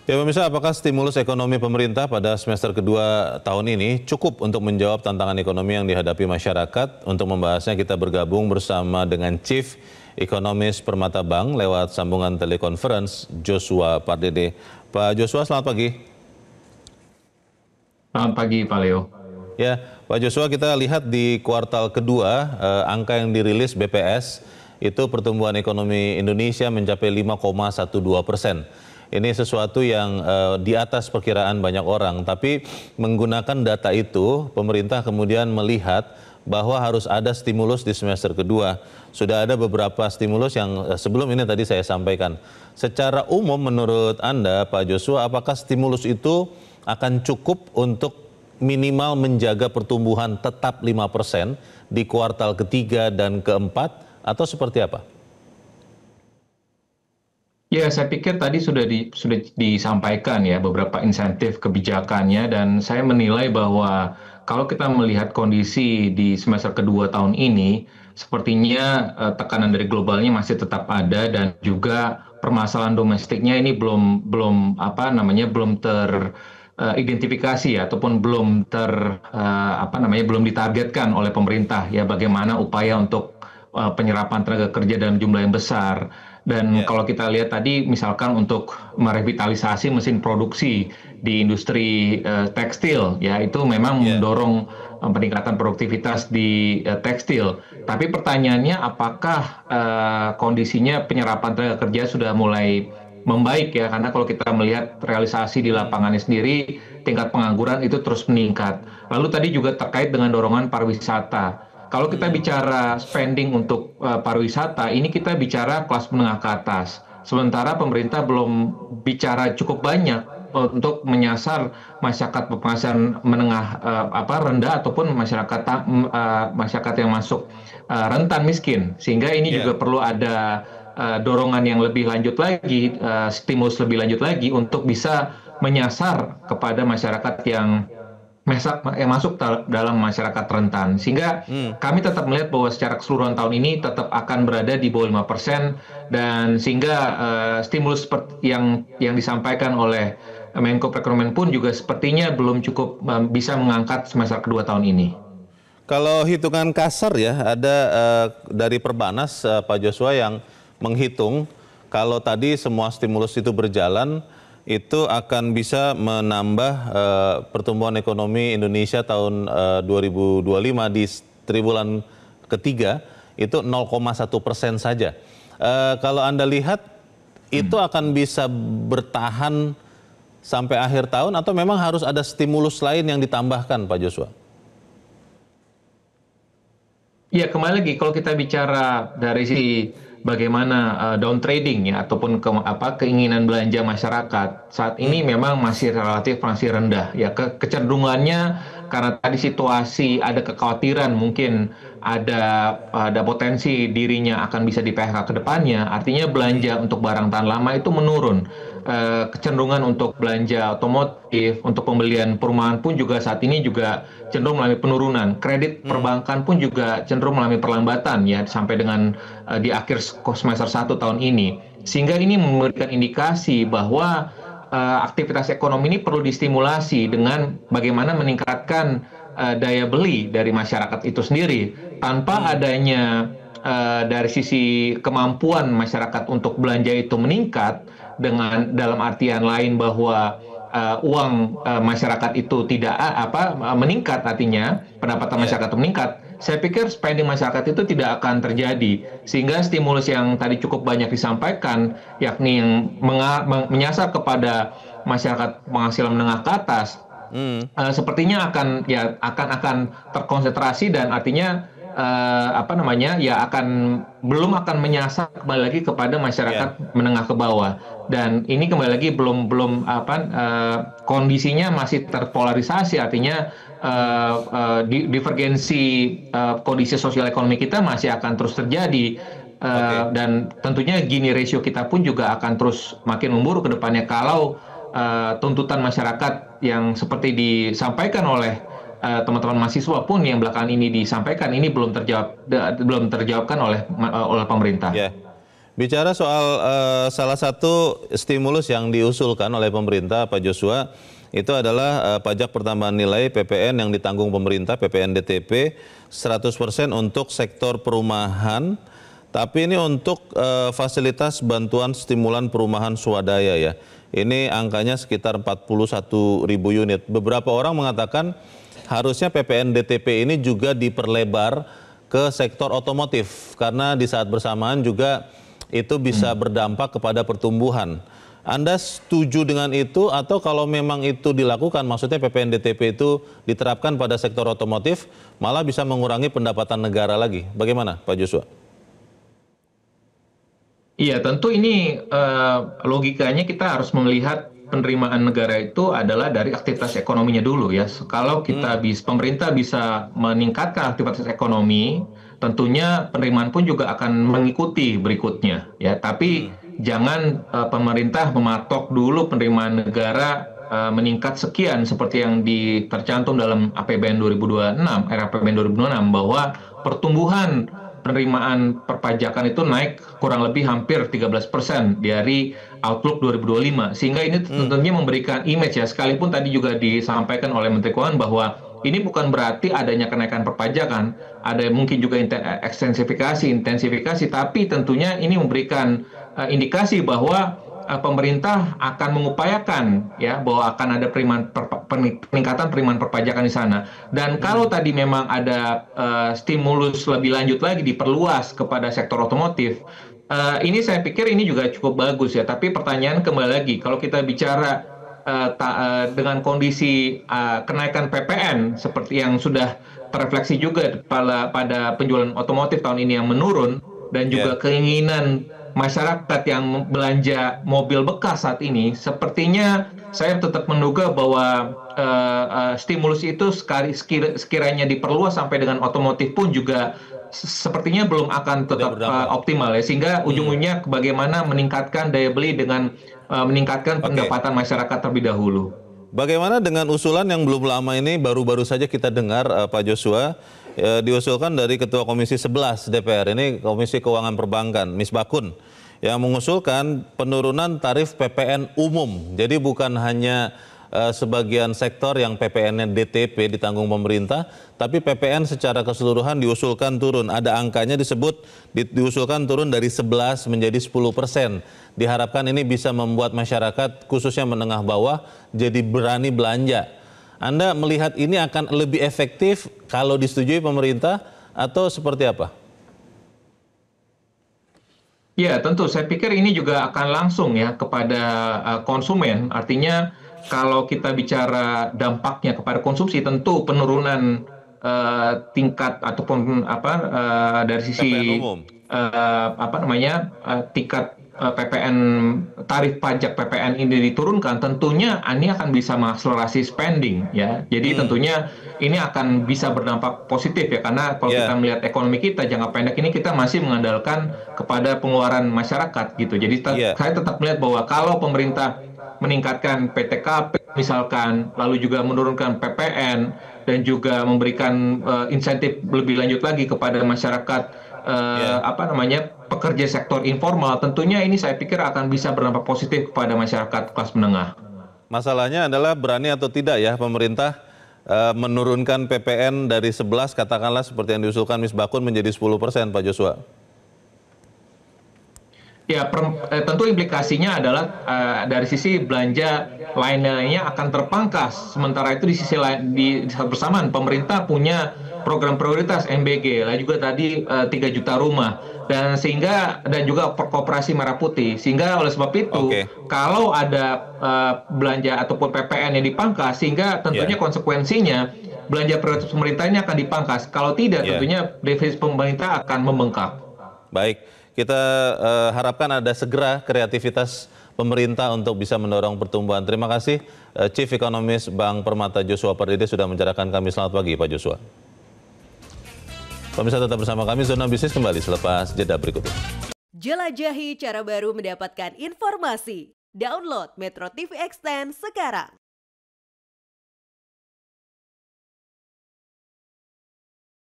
Ya pemirsa, apakah stimulus ekonomi pemerintah pada semester kedua tahun ini cukup untuk menjawab tantangan ekonomi yang dihadapi masyarakat? Untuk membahasnya kita bergabung bersama dengan Chief Ekonomis Permata Bank lewat sambungan telekonferensi Joshua Pardede. Pak Joshua, selamat pagi. Selamat pagi, Pak Leo. Ya, Pak Joshua, kita lihat di kuartal kedua angka yang dirilis BPS itu pertumbuhan ekonomi Indonesia mencapai 5,12%. Ini sesuatu yang di atas perkiraan banyak orang, tapi menggunakan data itu, pemerintah kemudian melihat bahwa harus ada stimulus di semester kedua. Sudah ada beberapa stimulus yang sebelum ini tadi saya sampaikan. Secara umum menurut Anda, Pak Joshua, apakah stimulus itu akan cukup untuk minimal menjaga pertumbuhan tetap 5% di kuartal ketiga dan keempat, atau seperti apa? Ya, saya pikir tadi sudah disampaikan ya beberapa insentif kebijakannya, dan saya menilai bahwa kalau kita melihat kondisi di semester kedua tahun ini, sepertinya tekanan dari globalnya masih tetap ada, dan juga permasalahan domestiknya ini belum teridentifikasi ya, ataupun belum ditargetkan oleh pemerintah ya, bagaimana upaya untuk penyerapan tenaga kerja dalam jumlah yang besar. Dan kalau kita lihat tadi misalkan untuk merevitalisasi mesin produksi di industri tekstil ya, itu memang mendorong peningkatan produktivitas di tekstil. Tapi pertanyaannya, apakah kondisinya penyerapan tenaga kerja sudah mulai membaik ya, karena kalau kita melihat realisasi di lapangannya sendiri, tingkat pengangguran itu terus meningkat. Lalu tadi juga terkait dengan dorongan pariwisata. Kalau kita bicara spending untuk pariwisata, ini kita bicara kelas menengah ke atas. Sementara pemerintah belum bicara cukup banyak untuk menyasar masyarakat berpenghasilan menengah rendah, ataupun masyarakat yang masuk rentan miskin. Sehingga ini juga perlu ada dorongan yang lebih lanjut lagi, stimulus lebih lanjut lagi untuk bisa menyasar kepada masyarakat yang masuk dalam masyarakat rentan. Sehingga kami tetap melihat bahwa secara keseluruhan tahun ini tetap akan berada di bawah 5%, dan sehingga stimulus seperti yang disampaikan oleh Menko Perekonomian pun juga sepertinya belum cukup bisa mengangkat semester kedua tahun ini. Kalau hitungan kasar ya, ada dari Perbanas Pak Joshua yang menghitung kalau tadi semua stimulus itu berjalan, itu akan bisa menambah pertumbuhan ekonomi Indonesia tahun 2025 di triwulan ketiga itu 0,1% saja. Kalau Anda lihat, itu akan bisa bertahan sampai akhir tahun, atau memang harus ada stimulus lain yang ditambahkan, Pak Joshua? Ya, kembali lagi kalau kita bicara dari sisi bagaimana down trading ya, ataupun keinginan belanja masyarakat saat ini memang masih masih rendah ya. Kecenderungannya karena tadi situasi, ada kekhawatiran mungkin ada potensi dirinya akan bisa di PHK ke depannya, artinya belanja untuk barang tahan lama itu menurun. Kecenderungan untuk belanja otomotif, untuk pembelian perumahan pun juga saat ini juga cenderung mengalami penurunan. Kredit perbankan pun juga cenderung mengalami perlambatan ya, sampai dengan di akhir semester 1 tahun ini. Sehingga ini memberikan indikasi bahwa aktivitas ekonomi ini perlu distimulasi dengan bagaimana meningkatkan daya beli dari masyarakat itu sendiri, tanpa adanya dari sisi kemampuan masyarakat untuk belanja itu meningkat, dengan dalam artian lain bahwa uang masyarakat itu tidak meningkat, artinya pendapatan masyarakat meningkat. Saya pikir spending masyarakat itu tidak akan terjadi, sehingga stimulus yang tadi cukup banyak disampaikan, yakni yang menyasar kepada masyarakat penghasilan menengah ke atas, sepertinya akan terkonsentrasi, dan artinya belum akan menyasar kembali lagi kepada masyarakat menengah ke bawah. Dan ini kembali lagi kondisinya masih terpolarisasi, artinya divergensi kondisi sosial ekonomi kita masih akan terus terjadi. Dan tentunya Gini ratio kita pun juga akan terus makin memburuk ke depannya kalau tuntutan masyarakat yang seperti disampaikan oleh teman-teman mahasiswa pun yang belakangan ini disampaikan, ini belum terjawabkan oleh pemerintah. Ya. Bicara soal salah satu stimulus yang diusulkan oleh pemerintah, Pak Joshua, itu adalah pajak pertambahan nilai PPN yang ditanggung pemerintah, PPN DTP, 100% untuk sektor perumahan, tapi ini untuk fasilitas bantuan stimulan perumahan swadaya ya. Ini angkanya sekitar 41.000 unit. Beberapa orang mengatakan harusnya PPN DTP ini juga diperlebar ke sektor otomotif, karena di saat bersamaan juga itu bisa berdampak kepada pertumbuhan. Anda setuju dengan itu, atau kalau memang itu dilakukan, maksudnya PPN DTP itu diterapkan pada sektor otomotif, malah bisa mengurangi pendapatan negara lagi? Bagaimana Pak Joshua? Iya, tentu ini logikanya kita harus melihat penerimaan negara itu adalah dari aktivitas ekonominya dulu ya. Kalau pemerintah bisa meningkatkan aktivitas ekonomi, tentunya penerimaan pun juga akan mengikuti berikutnya ya. Tapi jangan pemerintah mematok dulu penerimaan negara meningkat sekian seperti yang tercantum dalam APBN 2026, RAPBN 2026, bahwa pertumbuhan penerimaan perpajakan itu naik kurang lebih hampir 13% dari Outlook 2025. Sehingga ini tentunya memberikan image ya, sekalipun tadi juga disampaikan oleh Menteri Keuangan bahwa ini bukan berarti adanya kenaikan perpajakan, ada mungkin juga intensifikasi, tapi tentunya ini memberikan indikasi bahwa pemerintah akan mengupayakan ya bahwa akan ada peningkatan penerimaan perpajakan di sana. Dan kalau tadi memang ada stimulus lebih lanjut lagi diperluas kepada sektor otomotif, ini saya pikir ini juga cukup bagus ya. Tapi pertanyaan kembali lagi, kalau kita bicara dengan kondisi kenaikan PPN seperti yang sudah terefleksi juga pada penjualan otomotif tahun ini yang menurun, dan juga keinginan masyarakat yang belanja mobil bekas saat ini, sepertinya saya tetap menduga bahwa stimulus itu sekiranya diperluas sampai dengan otomotif pun juga sepertinya belum akan tetap optimal ya, sehingga ujung-ujungnya bagaimana meningkatkan daya beli dengan meningkatkan pendapatan masyarakat terlebih dahulu. Bagaimana dengan usulan yang belum lama ini baru-baru saja kita dengar Pak Joshua, diusulkan dari Ketua Komisi 11 DPR, ini Komisi Keuangan Perbankan, Misbakun, yang mengusulkan penurunan tarif PPN umum. Jadi bukan hanya sebagian sektor yang PPN-nya DTP ditanggung pemerintah, tapi PPN secara keseluruhan diusulkan turun. Ada angkanya disebut diusulkan turun dari 11 menjadi 10%. Diharapkan ini bisa membuat masyarakat khususnya menengah bawah jadi berani belanja. Anda melihat ini akan lebih efektif kalau disetujui pemerintah atau seperti apa? Ya, tentu. Saya pikir ini juga akan langsung ya kepada konsumen. Artinya kalau kita bicara dampaknya kepada konsumsi, tentu penurunan tingkat ataupun dari sisi tingkat PPN, tarif pajak PPN ini diturunkan, tentunya ini akan bisa mengakselerasi spending ya. Jadi tentunya ini akan bisa berdampak positif ya, karena kalau kita melihat ekonomi kita jangka pendek ini kita masih mengandalkan kepada pengeluaran masyarakat gitu. Jadi saya tetap melihat bahwa kalau pemerintah meningkatkan PTKP misalkan, lalu juga menurunkan PPN dan juga memberikan insentif lebih lanjut lagi kepada masyarakat pekerja sektor informal, tentunya ini saya pikir akan bisa berdampak positif kepada masyarakat kelas menengah. Masalahnya adalah berani atau tidak ya pemerintah menurunkan PPN dari 11 katakanlah seperti yang diusulkan Misbakun menjadi 10%, Pak Joshua. Ya, tentu implikasinya adalah dari sisi belanja lainnya akan terpangkas. Sementara itu di sisi lain, di saat bersamaan pemerintah punya program prioritas MBG, lah juga tadi 3 juta rumah, dan juga Koperasi Merah Putih. Sehingga oleh sebab itu, kalau ada belanja ataupun PPN yang dipangkas, sehingga tentunya konsekuensinya belanja prioritas pemerintah ini akan dipangkas. Kalau tidak, tentunya defisit pemerintah akan membengkak. Baik. Kita harapkan ada segera kreativitas pemerintah untuk bisa mendorong pertumbuhan. Terima kasih Chief Economist Bank Permata Joshua Pardede sudah mencerahkan kami. Selamat pagi Pak Joshua. Pemirsa tetap bersama kami, Zona Bisnis kembali selepas jeda berikut ini. Jelajahi cara baru mendapatkan informasi. Download Metro TV Extend sekarang.